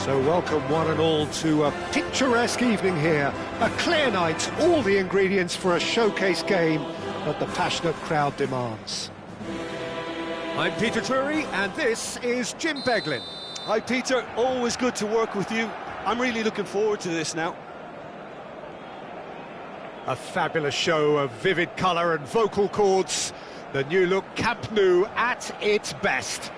So welcome one and all to a picturesque evening here. A clear night, all the ingredients for a showcase game that the passionate crowd demands. I'm Peter Drury and this is Jim Beglin. Hi Peter, always good to work with you. I'm really looking forward to this now. A fabulous show of vivid colour and vocal cords. The new look Camp Nou at its best.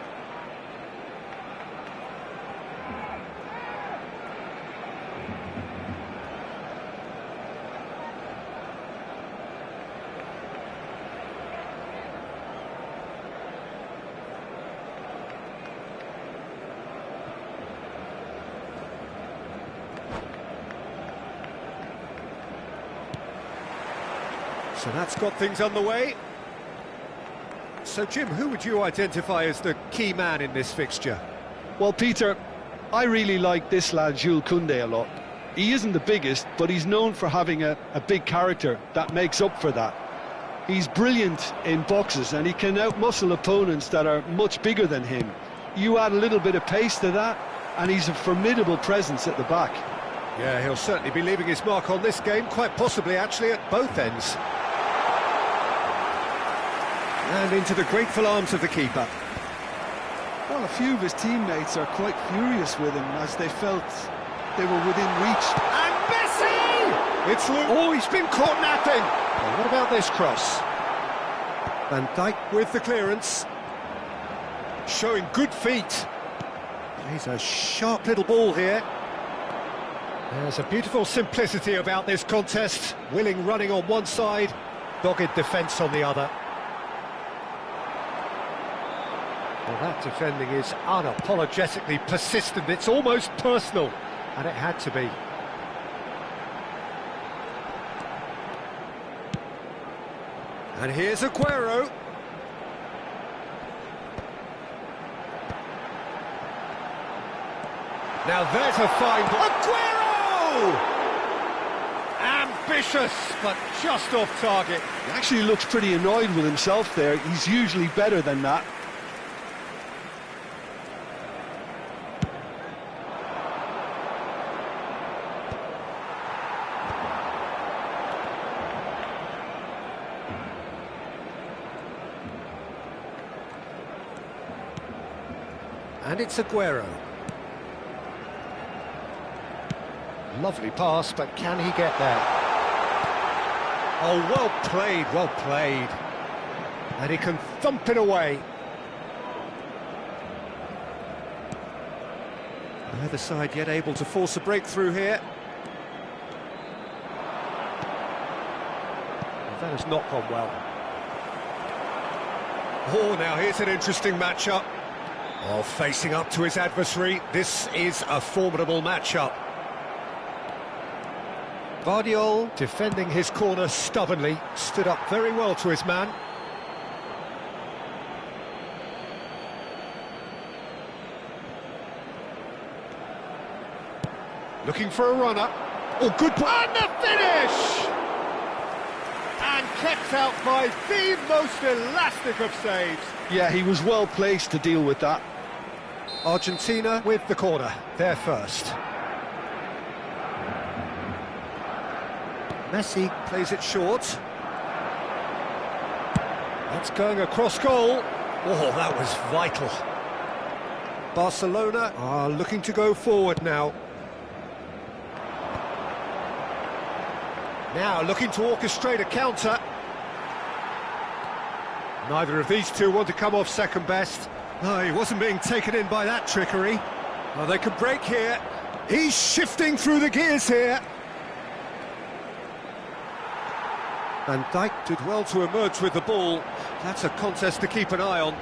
So that's got things underway. So Jim, who would you identify as the key man in this fixture? Well Peter, I really like this lad Jules Koundé a lot. He isn't the biggest, but he's known for having a big character that makes up for that. He's brilliant in boxes and he can outmuscle opponents that are much bigger than him. You add a little bit of pace to that and he's a formidable presence at the back. Yeah, he'll certainly be leaving his mark on this game, quite possibly actually at both ends. And into the grateful arms of the keeper. Well, a few of his teammates are quite furious with him as they felt they were within reach. And Messi! It's oh, he's been caught napping. Well, what about this cross? Van Dijk with the clearance. Showing good feet. Plays a sharp little ball here. There's a beautiful simplicity about this contest. Willing running on one side, dogged defence on the other. Well, that defending is unapologetically persistent. It's almost personal, and it had to be. And here's Aguero. Now there's a fine ball. Aguero! Ambitious, but just off target. He actually looks pretty annoyed with himself there. He's usually better than that. And it's Aguero. Lovely pass, but can he get there? Oh, well played, well played. And he can thump it away. Neither side yet able to force a breakthrough here. Well, that has not gone well. Oh, now here's an interesting matchup. Oh, facing up to his adversary, this is a formidable matchup. Guardiola, defending his corner stubbornly, stood up very well to his man. Looking for a runner. Oh, good ball. And the finish! And kept out by the most elastic of saves. Yeah, he was well placed to deal with that. Argentina with the corner, they're first. Messi plays it short. That's going across goal. Oh, that was vital. Barcelona are looking to go forward now. Now looking to orchestrate a counter. Neither of these two want to come off second best. No, he wasn't being taken in by that trickery. Oh, they can break here. He's shifting through the gears here. Van Dijk did well to emerge with the ball. That's a contest to keep an eye on.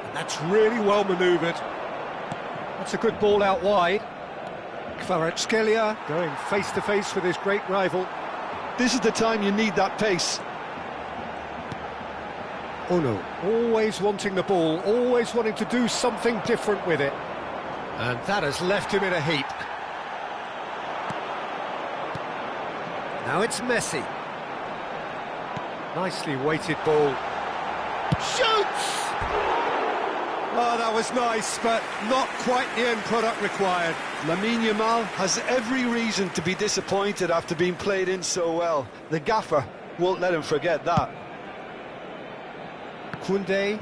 And that's really well manoeuvred. That's a good ball out wide. Kvaratskhelia going face-to-face with his great rival. This is the time you need that pace. Oh no, always wanting the ball, always wanting to do something different with it. And that has left him in a heap. Now it's Messi. Nicely weighted ball. Shoots! Oh, that was nice, but not quite the end product required. Lamine Yamal has every reason to be disappointed after being played in so well. The gaffer won't let him forget that. Koundé.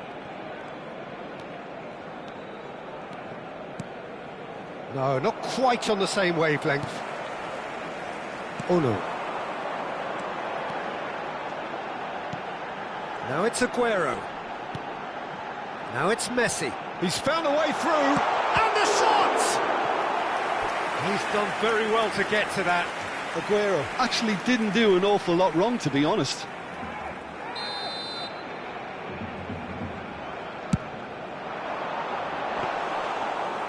No, not quite on the same wavelength. Oh no. Now it's Aguero. Now it's Messi. He's found a way through, and the shot! He's done very well to get to that. Aguero actually didn't do an awful lot wrong, to be honest.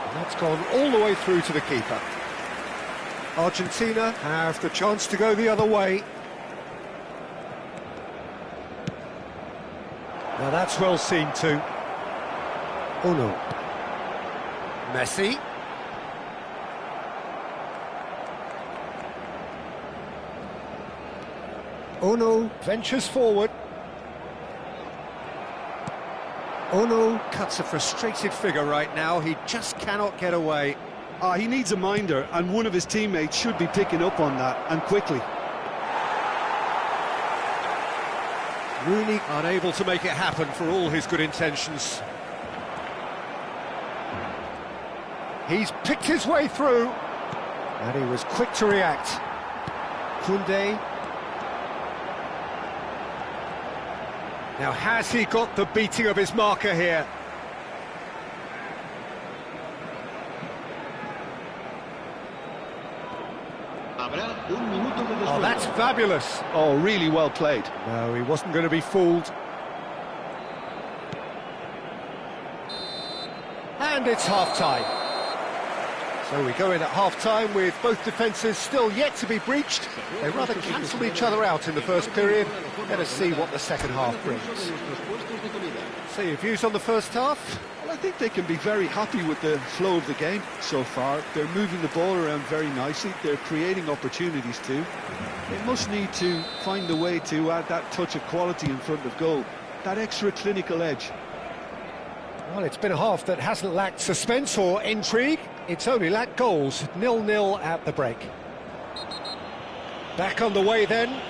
And that's gone all the way through to the keeper. Argentina have the chance to go the other way. Now that's well seen too. Oh no. Messi. Oh no, ventures forward. Oh no, cuts a frustrated figure right now. He just cannot get away. He needs a minder, and one of his teammates should be picking up on that, and quickly. Rooney unable to make it happen for all his good intentions. He's picked his way through, and he was quick to react. Koundé. Now has he got the beating of his marker here? Oh, that's fabulous. Oh, really well played. No, he wasn't going to be fooled. And it's half-time. So we go in at half-time with both defences still yet to be breached. They rather cancelled each other out in the first period. Let us see what the second half brings. So your views on the first half? Well, I think they can be very happy with the flow of the game so far. They're moving the ball around very nicely. They're creating opportunities too. They must need to find a way to add that touch of quality in front of goal, that extra clinical edge. Well, it's been a half that hasn't lacked suspense or intrigue. It's only lacked goals. 0-0 at the break. Back on the way then.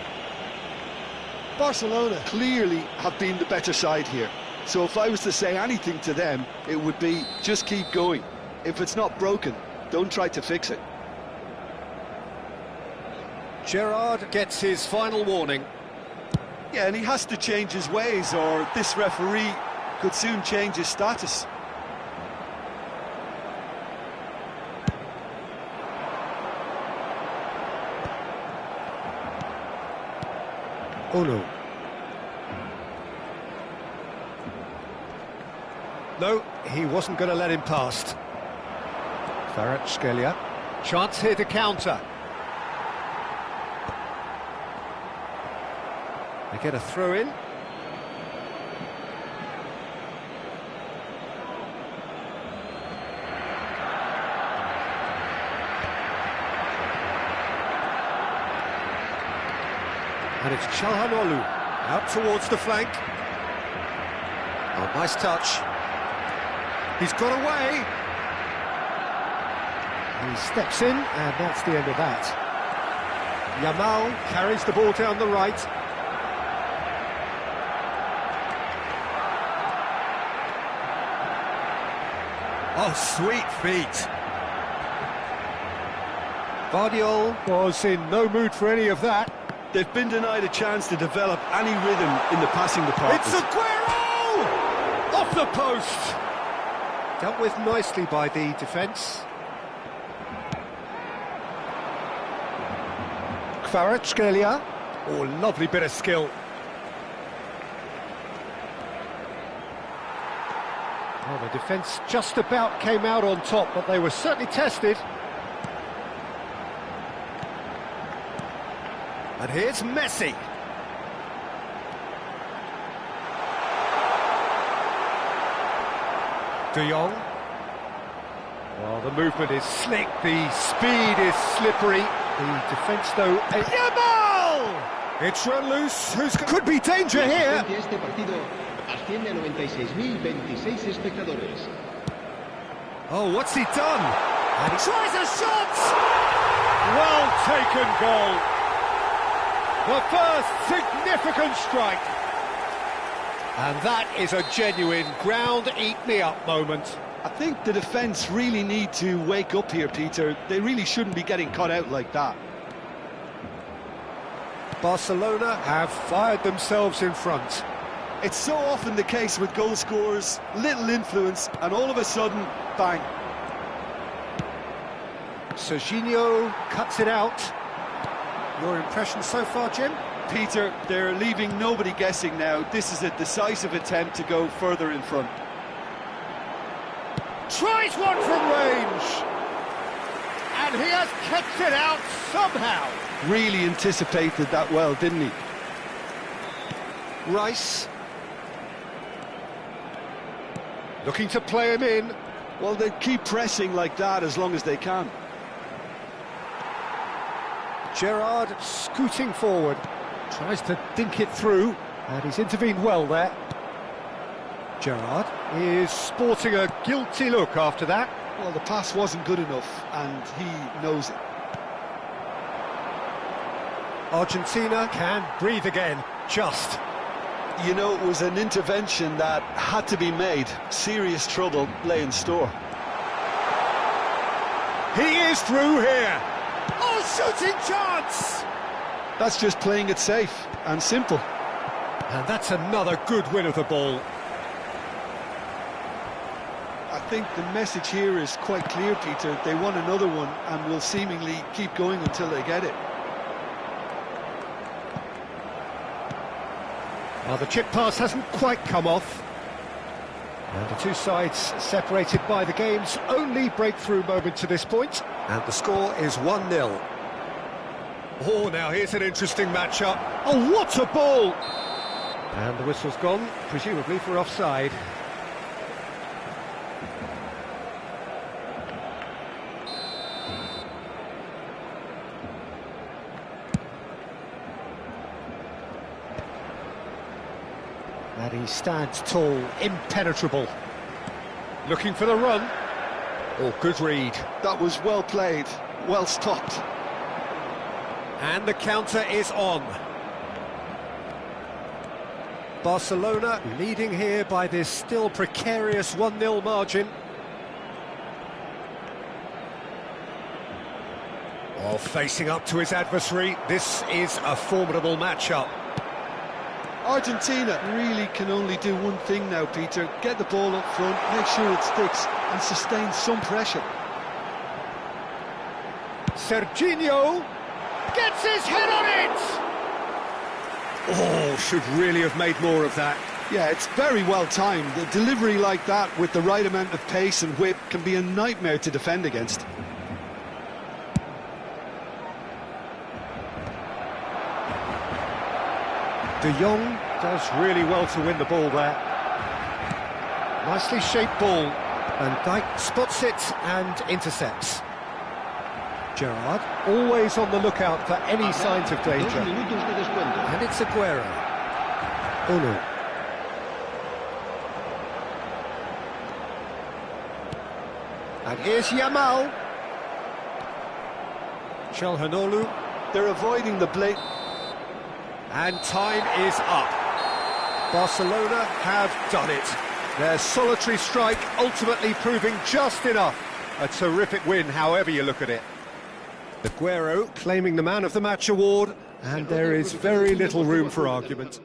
Barcelona clearly have been the better side here. So if I was to say anything to them, it would be just keep going. If it's not broken, don't try to fix it. Gerrard gets his final warning. Yeah, and he has to change his ways, or this referee could soon change his status. Oh no. No, he wasn't going to let him past. Kvaratskhelia. Chance here to counter. They get a throw in. And it's Çalhanoğlu out towards the flank. Oh, nice touch. He's got away. He steps in, and that's the end of that. Yamal carries the ball down the right. Oh, sweet feet. Guardiola was in no mood for any of that. They've been denied a chance to develop any rhythm in the passing department. It's Aguero! Off the post! Dealt with nicely by the defence. Kvaratskhelia. Oh, lovely bit of skill. Well, the defence just about came out on top, but they were certainly tested. And here's Messi. De Jong. Well, the movement is slick, the speed is slippery. The defence, though, Yamal! It's run loose. Could be danger here. Asciende a 96.026 espectadores. Oh, what's he done? And he tries a shot! Well taken goal. The first significant strike. And that is a genuine ground-eat-me-up moment. I think the defence really need to wake up here, Peter. They really shouldn't be getting caught out like that. Barcelona have fired themselves in front. It's so often the case with goal scorers, little influence, and all of a sudden, bang. Serginho cuts it out. Your impression so far, Jim? Peter, they're leaving nobody guessing now. This is a decisive attempt to go further in front. Tries one from range! And he has kept it out somehow! Really anticipated that well, didn't he? Rice. Looking to play him in. Well, they keep pressing like that as long as they can. Gerrard scooting forward. Tries to dink it through, and he's intervened well there. Gerrard is sporting a guilty look after that. Well, the pass wasn't good enough, and he knows it. Argentina can breathe again, just. You know, it was an intervention that had to be made. Serious trouble lay in store. He is through here. Oh, shooting chance! That's just playing it safe and simple. And that's another good win of the ball. I think the message here is quite clear, Peter. They want another one and will seemingly keep going until they get it. Well, the chip pass hasn't quite come off. And the two sides separated by the game's only breakthrough moment to this point. And the score is 1-0. Oh, now here's an interesting matchup. Oh, what a ball! And the whistle's gone, presumably for offside. And he stands tall, impenetrable. Looking for the run. Oh, good read. That was well played, well stopped. And the counter is on. Barcelona leading here by this still precarious 1-0 margin. Oh, facing up to his adversary, this is a formidable matchup. Argentina really can only do one thing now, Peter. Get the ball up front, make sure it sticks, and sustain some pressure. Serginho gets his head on it! Oh, should really have made more of that. Yeah, it's very well timed. A delivery like that with the right amount of pace and whip can be a nightmare to defend against. De Jong does really well to win the ball there. Nicely shaped ball. And Dijk spots it and intercepts. Gerrard always on the lookout for any signs of danger. And it's Aguero. Oh no. And here's Yamal. Çalhanoğlu. They're avoiding the blade. And time is up. Barcelona have done it. Their solitary strike ultimately proving just enough. A terrific win, however you look at it. Aguero claiming the Man of the Match award, and there is very little room for argument.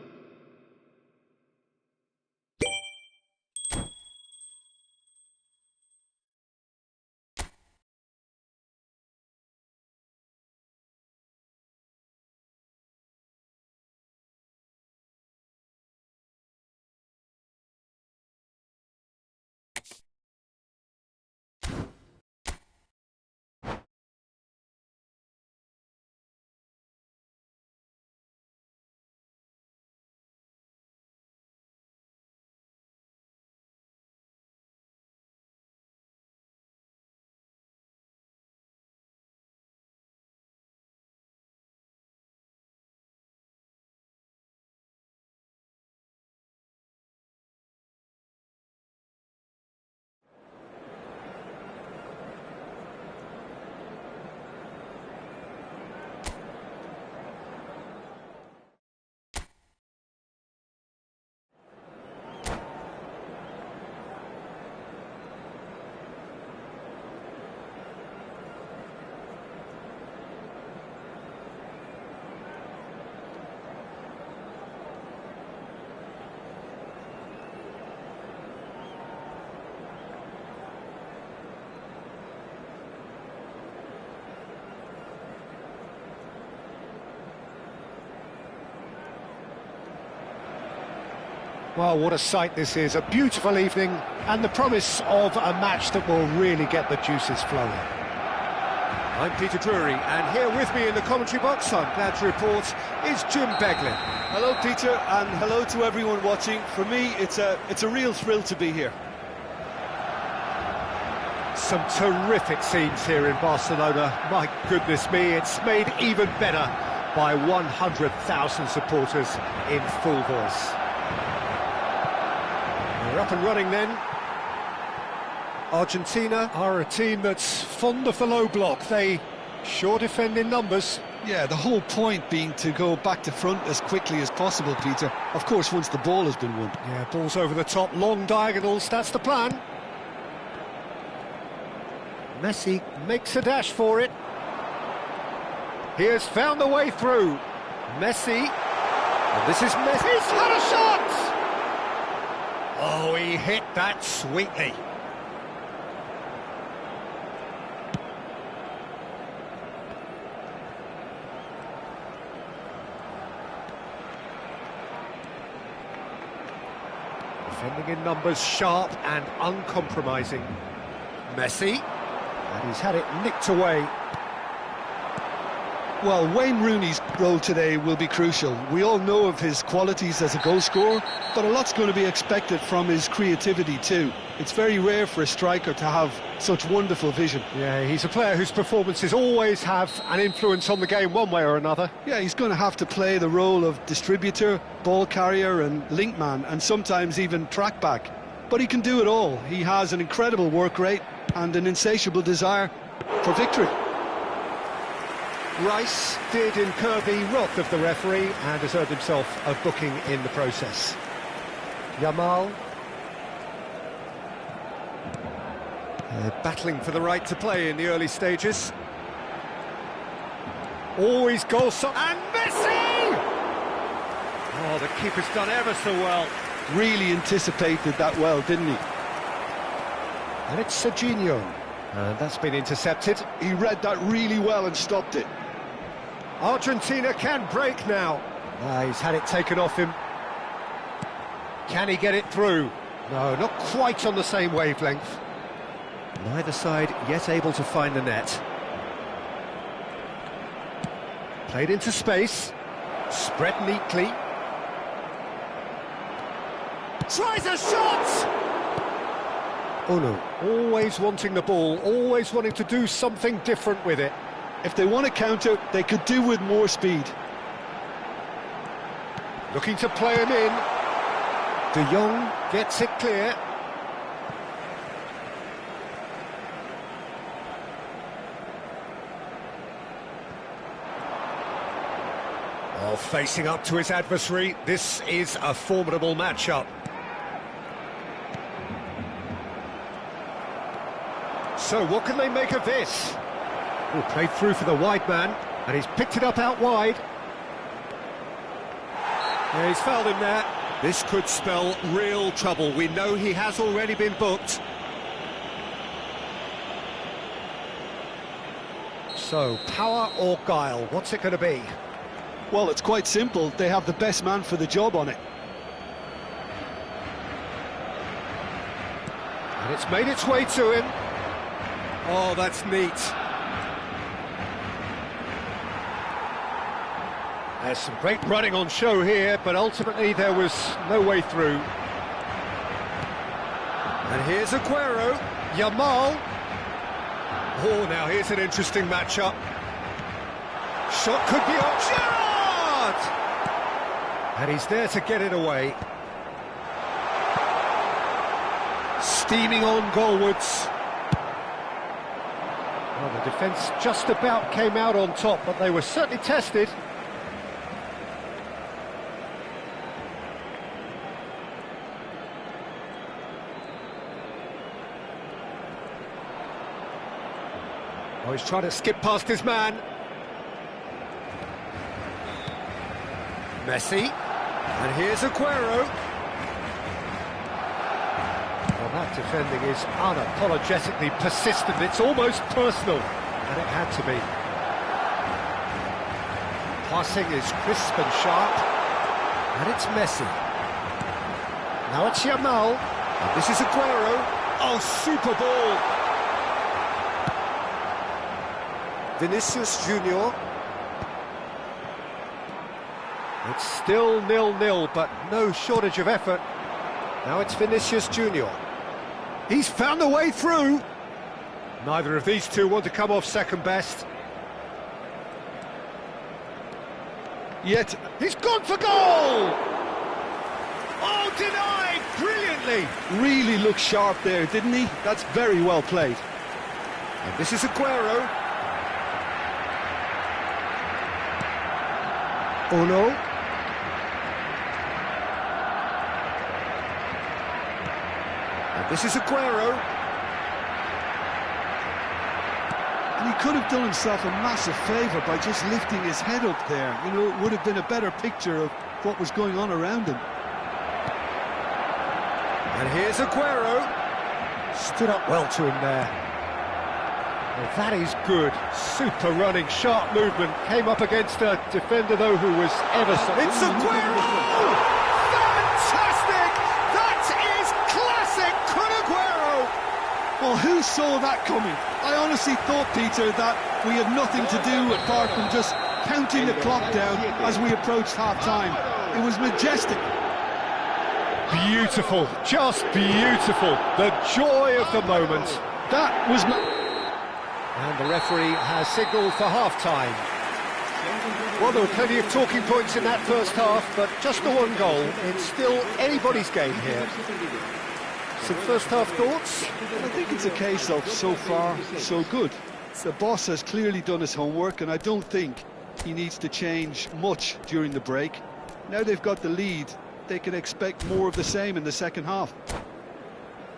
Well, what a sight this is. A beautiful evening and the promise of a match that will really get the juices flowing. I'm Peter Drury, and here with me in the commentary box, I'm glad to report, is Jim Beglin. Hello, Peter, and hello to everyone watching. For me, it's a real thrill to be here. Some terrific scenes here in Barcelona. My goodness me, it's made even better by 100,000 supporters in full voice. We're up and running then. Argentina are a team that's fond of the low block. They sure defend in numbers. Yeah, the whole point being to go back to front as quickly as possible, Peter. Of course, once the ball has been won. Yeah, ball's over the top, long diagonals, that's the plan. Messi makes a dash for it. He has found the way through. Messi. And this is Messi. He's had a shot! Oh, he hit that sweetly. Defending in numbers, sharp and uncompromising. Messi. And he's had it nicked away. Well, Wayne Rooney's role today will be crucial. We all know of his qualities as a goal-scorer, but a lot's going to be expected from his creativity too. It's very rare for a striker to have such wonderful vision. Yeah, he's a player whose performances always have an influence on the game one way or another. Yeah, he's going to have to play the role of distributor, ball carrier and link man, and sometimes even track back. But he can do it all. He has an incredible work rate and an insatiable desire for victory. Rice did incur the wrath of the referee and has earned himself a booking in the process. Yamal. Battling for the right to play in the early stages. Always goal and Messi! Oh, the keeper's done ever so well. Really anticipated that well, didn't he? And it's Serginho. And that's been intercepted. He read that really well and stopped it. Argentina can break now. He's had it taken off him. Can he get it through? No, not quite on the same wavelength. Neither side yet able to find the net. Played into space. Spread neatly. Tries a shot! Oh no, always wanting the ball, always wanting to do something different with it. If they want to counter, they could do with more speed. Looking to play him in. De Jong gets it clear. Oh, facing up to his adversary, this is a formidable matchup. So what can they make of this? Oh, played through for the wide man, and he's picked it up out wide. Yeah, he's fouled him there. This could spell real trouble. We know he has already been booked. So, power or guile, what's it going to be? Well, it's quite simple. They have the best man for the job on it. And it's made its way to him. Oh, that's neat. There's some great running on show here, but ultimately there was no way through. And here's Aguero, Yamal. Oh, now here's an interesting matchup. Shot could be on Gerrard! And he's there to get it away. Steaming on goalwards. Well, the defence just about came out on top, but they were certainly tested. Oh, he's trying to skip past his man. Messi. And here's Aguero. Well, that defending is unapologetically persistent. It's almost personal. And it had to be. Passing is crisp and sharp. And it's Messi. Now it's Yamal. And this is Aguero. Oh, super ball. Vinicius Junior. It's still 0-0, but no shortage of effort. Now it's Vinicius Junior. He's found a way through. Neither of these two want to come off second best. Yet he's gone for goal! Oh, denied brilliantly! Really looked sharp there, didn't he? That's very well played. And this is Aguero. Oh no. And this is Aguero. And he could have done himself a massive favour by just lifting his head up there. You know, it would have been a better picture of what was going on around him. And here's Aguero. Stood up well to him there. Well, that is good. Super running, sharp movement. Came up against a defender, though, who was ever so... It's Aguero! Fantastic! That is classic Kun Aguero! Well, who saw that coming? I honestly thought, Peter, that we had nothing to do apart from just counting the clock down as we approached half-time. It was majestic. Beautiful, just beautiful. The joy of the moment. That was... And the referee has signalled for half-time. Well, there were plenty of talking points in that first half, but just the one goal. It's still anybody's game here. Some first-half thoughts? I think it's a case of so far, so good. The boss has clearly done his homework, and I don't think he needs to change much during the break. Now they've got the lead, they can expect more of the same in the second half.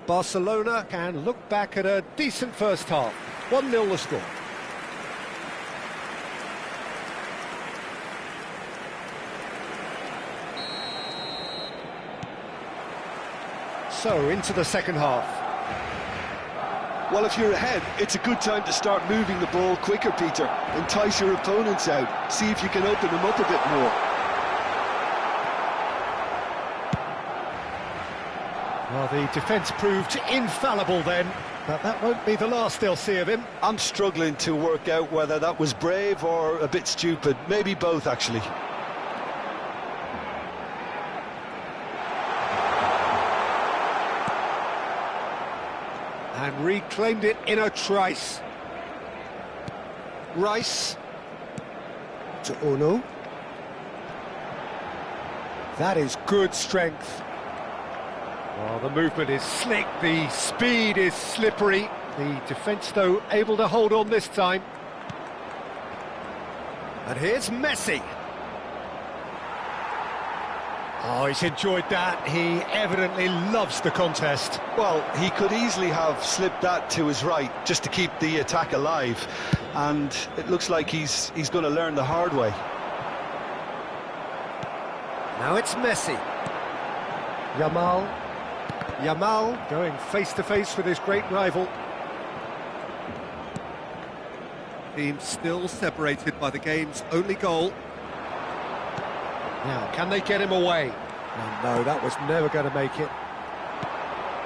Barcelona can look back at a decent first half. 1-0 the score. So, into the second half. Well, if you're ahead, it's a good time to start moving the ball quicker, Peter. Entice your opponents out. See if you can open them up a bit more. Well, the defence proved infallible then, but that won't be the last they'll see of him. I'm struggling to work out whether that was brave or a bit stupid. Maybe both, actually. And reclaimed it in a trice. Rice to Ono. That is good strength. Well, the movement is slick, the speed is slippery. The defence, though, able to hold on this time. And here's Messi. Oh, he's enjoyed that. He evidently loves the contest. Well, he could easily have slipped that to his right just to keep the attack alive. And it looks like he's going to learn the hard way. Now it's Messi. Yamal going face-to-face with his great rival. Team still separated by the game's only goal. Now, can they get him away? Oh, no, that was never going to make it.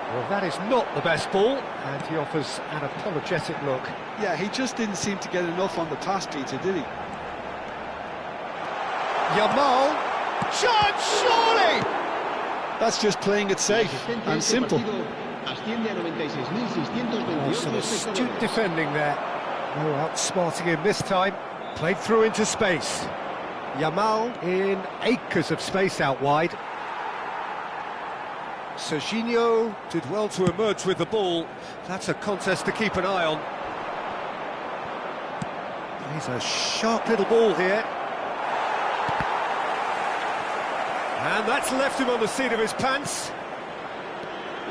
Well, that is not the best ball, and he offers an apologetic look. Yeah, he just didn't seem to get enough on the pass, Peter, did he? Yamal, chance, surely! That's just playing it safe and simple. Oh, some astute defending there. No outsmarting him this time. Played through into space. Yamal in acres of space out wide. Serginho did well to emerge with the ball. That's a contest to keep an eye on. He's a sharp little ball here. And that's left him on the seat of his pants.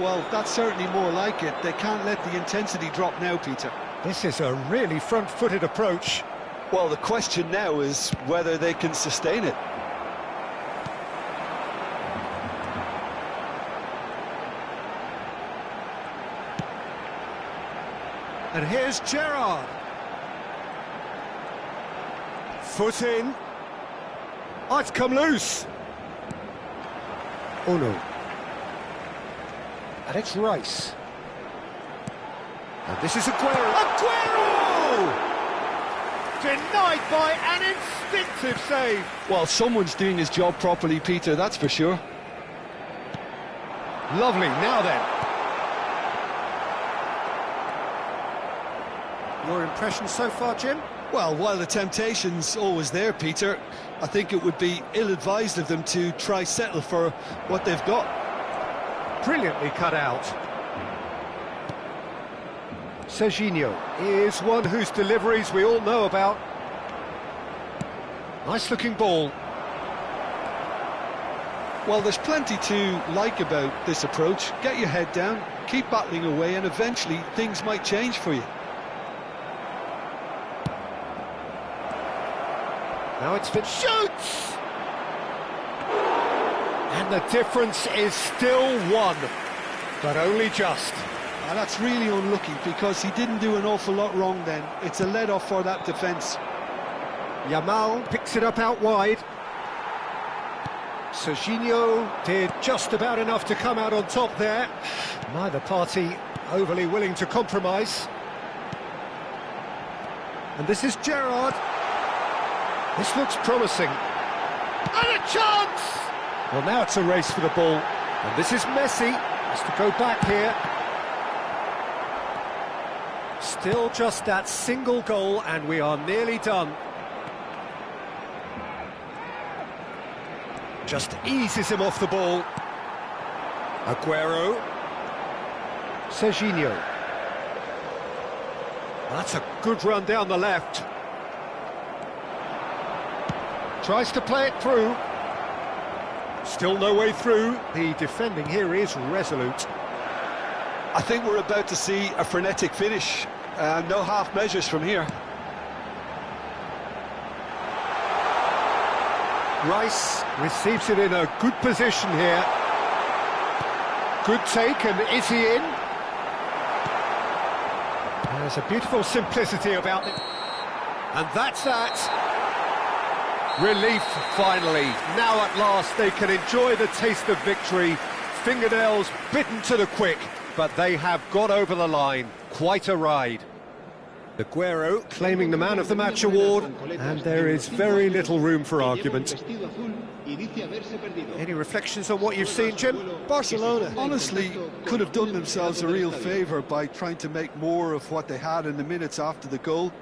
Well, that's certainly more like it. They can't let the intensity drop now, Peter. This is a really front-footed approach. Well, the question now is whether they can sustain it. And here's Gerrard. Foot in. Oh, it's come loose. Oh no. And it's Rice. And this is Aguero. Aguero! Denied by an instinctive save. Well, someone's doing his job properly, Peter, that's for sure. Lovely, now then. Your impression so far, Jim? Well, while the temptation's always there, Peter, I think it would be ill-advised of them to try settle for what they've got. Brilliantly cut out. Serginho is one whose deliveries we all know about. Nice looking ball. Well, there's plenty to like about this approach. Get your head down, keep battling away, and eventually things might change for you. Now it's Fit shoots! And the difference is still one, but only just. And that's really unlucky because he didn't do an awful lot wrong then. It's a let-off for that defence. Yamal picks it up out wide. Serginho did just about enough to come out on top there. Neither party overly willing to compromise. And this is Gerrard. This looks promising. And a chance! Well, now it's a race for the ball. And this is Messi. Has to go back here. Still just that single goal, and we are nearly done. Just eases him off the ball. Aguero. Serginho. That's a good run down the left. Tries to play it through. Still no way through. The defending here is resolute. I think we're about to see a frenetic finish. No half measures from here. Rice receives it in a good position here. Good take, and is he in? There's a beautiful simplicity about it. And that's that. Relief, finally. Now at last they can enjoy the taste of victory. Fingernails bitten to the quick, but they have got over the line. Quite a ride. Aguero claiming the Man of the Match award, and there is very little room for argument. Any reflections on what you've seen, Jim? Barcelona honestly could have done themselves a real favour by trying to make more of what they had in the minutes after the goal,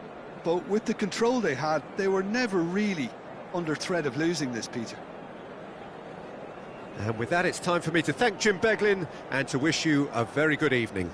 but with the control they had, they were never really under threat of losing this, Peter. And with that, it's time for me to thank Jim Beglin and to wish you a very good evening.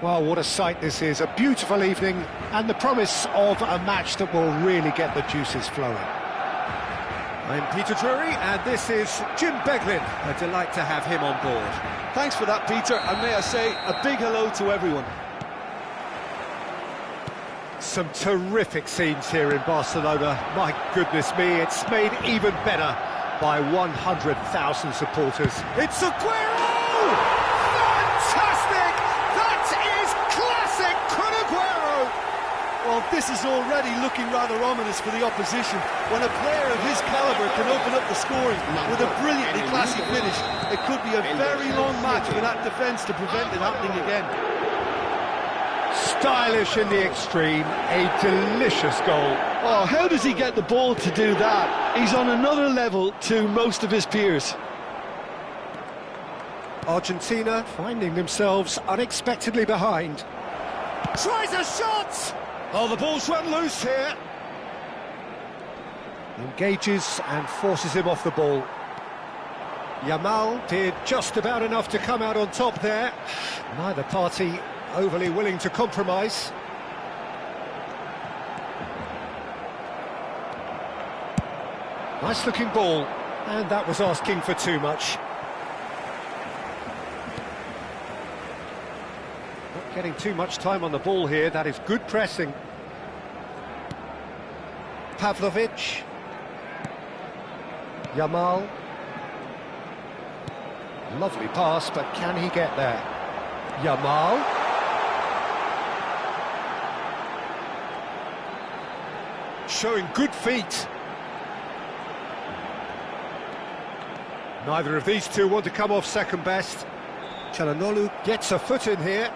Well, what a sight this is. A beautiful evening and the promise of a match that will really get the juices flowing. I'm Peter Drury and this is Jim Beglin. A delight to have him on board. Thanks for that, Peter, and may I say a big hello to everyone. Some terrific scenes here in Barcelona. My goodness me, it's made even better by 100,000 supporters. It's Aguero! Fantastic! That is classic Kun Aguero! Well, this is already looking rather ominous for the opposition. When a player of his calibre can open up the scoring with a brilliantly classy finish, it could be a very long match for that defence to prevent it happening again. Stylish in the extreme, a delicious goal. Oh, how does he get the ball to do that? He's on another level to most of his peers. Argentina finding themselves unexpectedly behind. Tries a shot! Oh, the ball's run loose here. Engages and forces him off the ball. Yamal did just about enough to come out on top there. Neither party overly willing to compromise. Nice looking ball, and that was asking for too much. Not getting too much time on the ball here, that is good pressing. Pavlovic. Yamal. Lovely pass, but can he get there? Yamal. Showing good feet. Neither of these two want to come off second best. Çalhanoğlu gets a foot in here.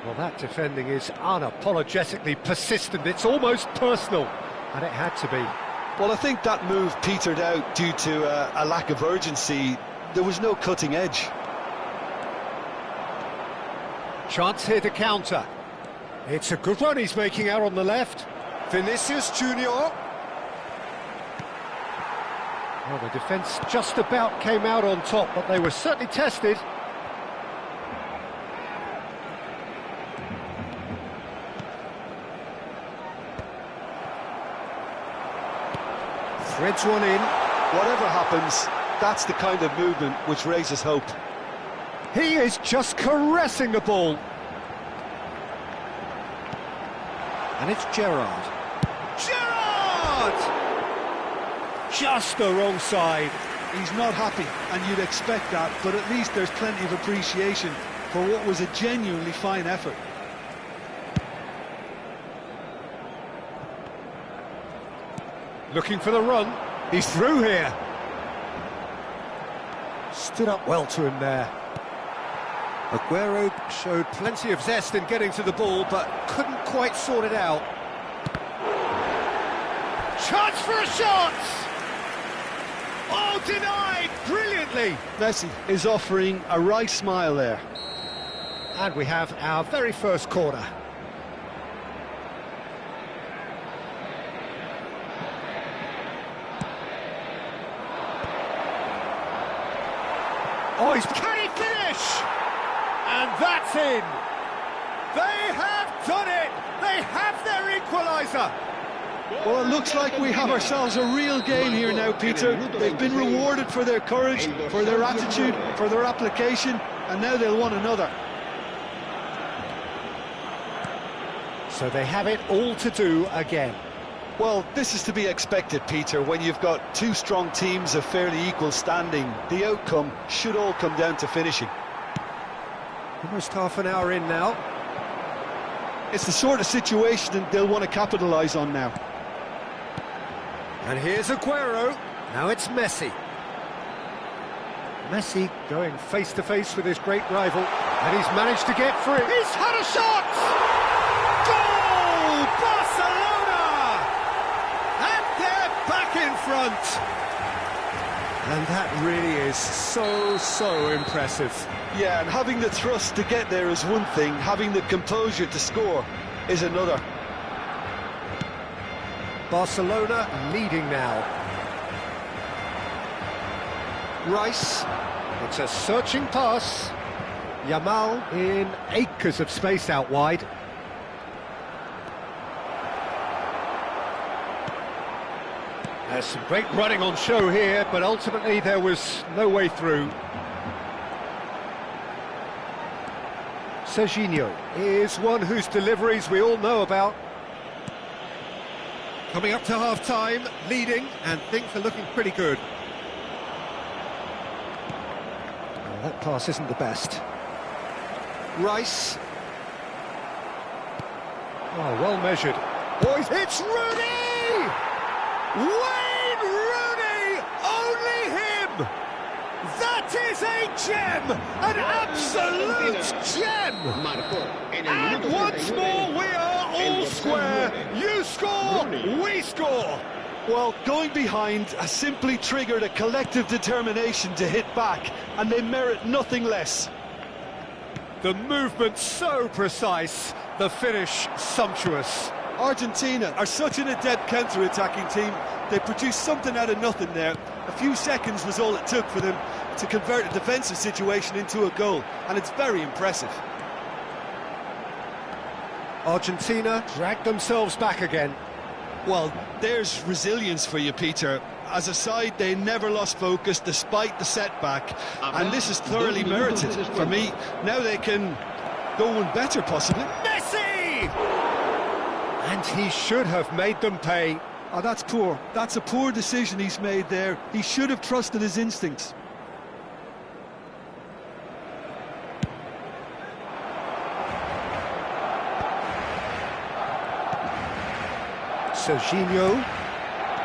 Well, that defending is unapologetically persistent. It's almost personal, and it had to be. Well, I think that move petered out due to a lack of urgency. There was no cutting edge. Chance here to counter. It's a good run he's making out on the left. Vinicius Junior. Well, the defence just about came out on top, but they were certainly tested. Threads one in. Whatever happens, that's the kind of movement which raises hope. He is just caressing the ball. And it's Gerrard. Gerrard! Just the wrong side. He's not happy, and you'd expect that, but at least there's plenty of appreciation for what was a genuinely fine effort. Looking for the run. He's through here. Stood up well to him there. Aguero showed plenty of zest in getting to the ball, but couldn't quite sort it out. Chance for a shot! Oh, denied brilliantly! Messi is offering a right smile there. And we have our very first corner. Oh, can he finish? And that's in. They have done it. They have their equaliser. Well, it looks like we have ourselves a real game here now, Peter. They've been rewarded for their courage, for their attitude, for their application, and now they'll want another. So they have it all to do again. Well, this is to be expected, Peter. When you've got two strong teams of fairly equal standing, the outcome should all come down to finishing. Almost half an hour in now. It's the sort of situation that they'll want to capitalise on now. And here's Aguero. Now it's Messi. Messi going face-to-face with his great rival, and he's managed to get free. He's had a shot! Goal! Barcelona! And they're back in front. And that really is so impressive. Yeah, and having the thrust to get there is one thing, having the composure to score is another. Barcelona leading now. Rice, it's a searching pass. Yamal in acres of space out wide. There's some great running on show here, but ultimately there was no way through. Serginho is one whose deliveries we all know about. Coming up to half-time, leading, and things are looking pretty good. Oh, that pass isn't the best. Rice. Oh, well measured. Boys, it's Rooney! Wayne Rooney! Only him! That is a gem! An absolute gem! And once more we are all square. You score, we score! Well, going behind has simply triggered a collective determination to hit back, and they merit nothing less. The movement so precise, the finish sumptuous. Argentina are such an adept counter-attacking team. They produced something out of nothing there. A few seconds was all it took for them to convert a defensive situation into a goal, and it's very impressive. Argentina dragged themselves back again. Well, there's resilience for you, Peter. As a side, they never lost focus despite the setback, and this is thoroughly merited for me. Now they can go one better, possibly. Messi! And he should have made them pay. Oh, that's poor. That's a poor decision he's made there. He should have trusted his instincts. Serginho.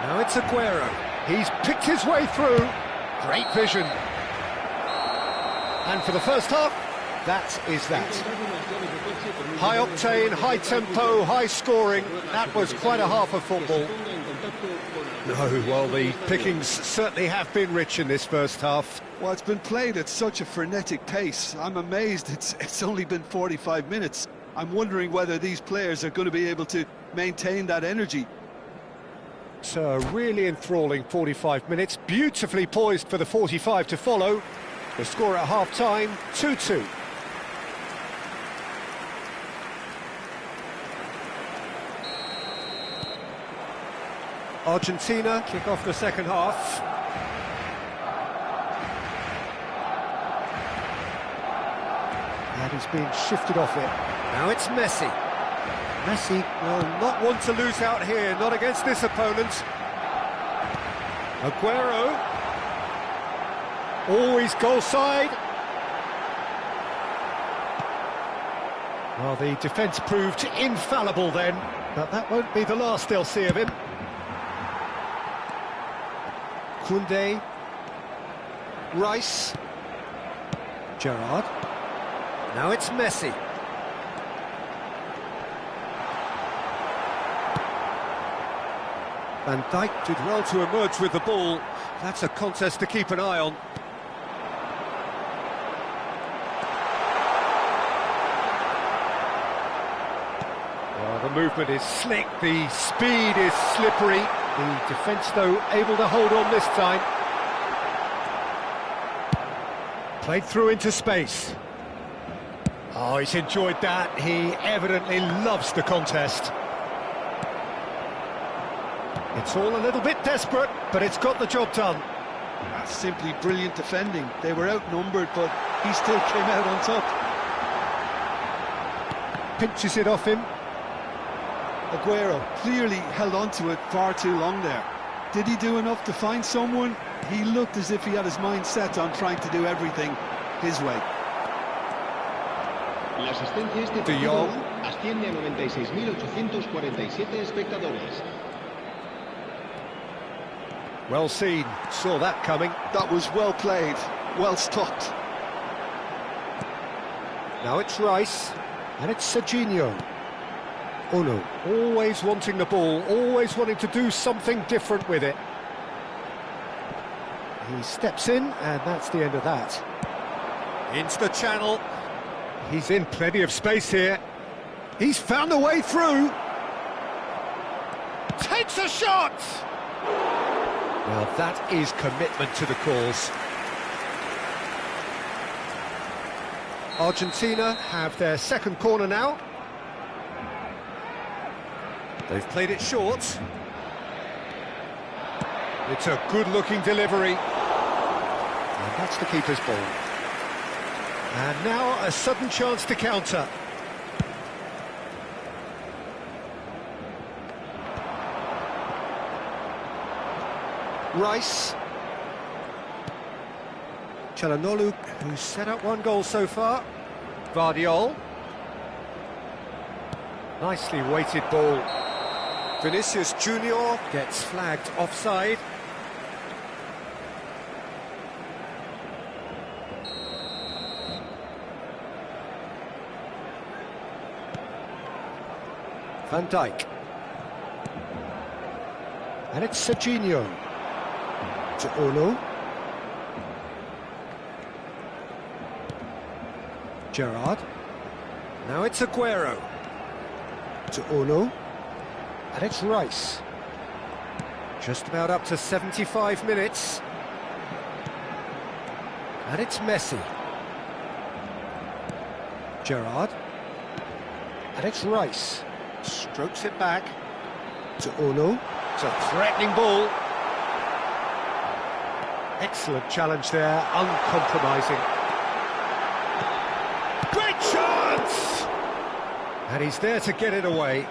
Now it's Aguero. He's picked his way through. Great vision. And for the first half, that is that. High octane, high tempo, high scoring. That was quite a half of football. No, well, the pickings certainly have been rich in this first half. Well, it's been played at such a frenetic pace. I'm amazed it's only been 45 minutes. I'm wondering whether these players are going to be able to maintain that energy. It's a really enthralling 45 minutes, beautifully poised for the 45 to follow. The score at half-time, 2-2. Argentina kick off the second half. And he's being shifted off it. Now it's Messi. Messi will not want to lose out here, not against this opponent. Aguero. Always goal side. Well, the defence proved infallible then, but that won't be the last they'll see of him. Koundé. Rice. Gerrard. Now it's Messi. Van Dijk did well to emerge with the ball. That's a contest to keep an eye on. Well, the movement is slick, the speed is slippery. The defence, though, able to hold on this time. Played through into space. Oh, he's enjoyed that. He evidently loves the contest. It's all a little bit desperate, but it's got the job done. That's simply brilliant defending. They were outnumbered, but he still came out on top. Pinches it off him. Aguero clearly held on to it far too long there. Did he do enough to find someone? He looked as if he had his mind set on trying to do everything his way. La asistencia este partido asciende a 96.847 espectadores. Well seen, saw that coming. That was well played, well stopped. Now it's Rice, and it's Serginho. Oh no, always wanting the ball, always wanting to do something different with it. He steps in, and that's the end of that. Into the channel. He's in plenty of space here. He's found a way through. Takes a shot! Well, that is commitment to the cause. Argentina have their second corner now. They've played it short. It's a good-looking delivery. And that's the keeper's ball. And now a sudden chance to counter. Rice. Çalhanoğlu, who's set up one goal so far. Vardiol. Nicely weighted ball. Vinicius Junior gets flagged offside. Van Dijk. And it's Serginho. To Ono. Gerrard. Now it's Aguero. To Ono. And it's Rice. Just about up to 75 minutes. And it's Messi. Gerrard. And it's Rice. Strokes it back. To Ono. It's a threatening ball. Excellent challenge there, uncompromising. Great chance! And he's there to get it away.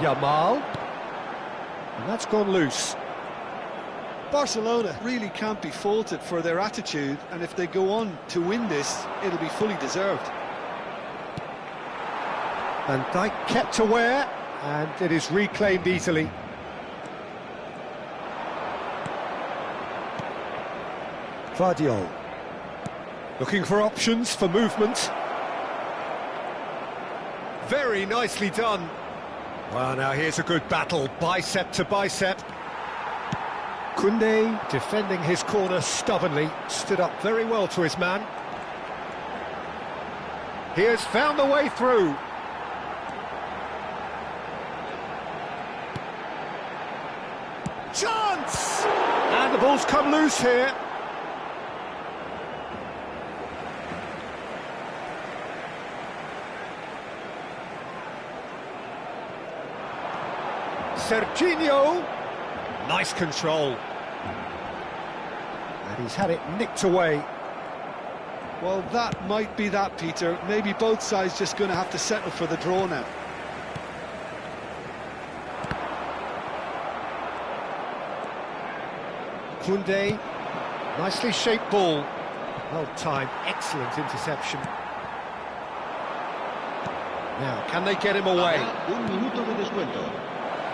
Yamal. And that's gone loose. Barcelona really can't be faulted for their attitude, and if they go on to win this, it'll be fully deserved. Van Dijk kept aware, and it is reclaimed easily. Vardiol. Looking for options for movement. Very nicely done. Well, now here's a good battle, bicep to bicep. Koundé, defending his corner stubbornly, stood up very well to his man. He has found the way through. Chance! And the ball's come loose here. Serginho. Nice control. And he's had it nicked away. Well, that might be that, Peter. Maybe both sides just going to have to settle for the draw now. Koundé, nicely shaped ball. Well timed, excellent interception. Now, can they get him away? Un minuto de descuento.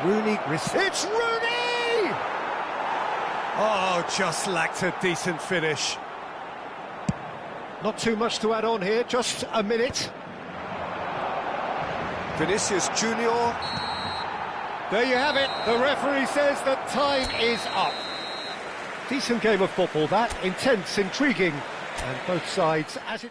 Rooney, it's Rooney! Oh, just lacked a decent finish. Not too much to add on here, just a minute. Vinicius Junior. There you have it. The referee says that time is up. Decent game of football, that. Intense, intriguing, and both sides as it...